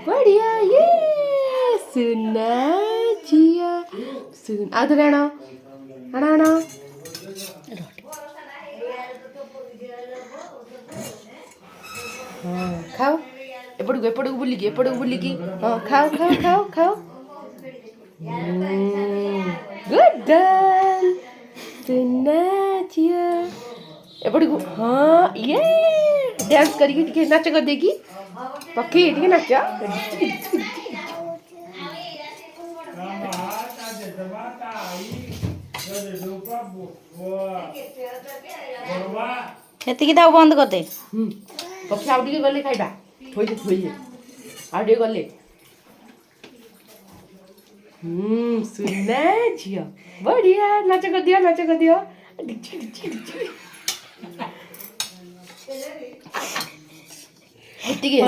बढ़िया ये सुना जिया सुन आधे आना आना आना हाँ खाओ एपड़ू बुलिकी हाँ खाओ खाओ खाओ खाओ गुड गर्ल सुना जिया एपड़ू हाँ ये डांस करिए टिके नाच कर देगी पक्की टिके नाच ସେତିକି ତାକୁ ବନ୍ଦ କରିଦେ। ପକ୍ଷୀ ଆଉ ଟିକେ ଗଲେ ଖାଇବା ଥୋଇଦେ ଆଉ ଟିକେ ଗଲେ ସୁନା ଝିଅ ବଢିଆ ନାଚ କରିଦିଅ ଏତିକି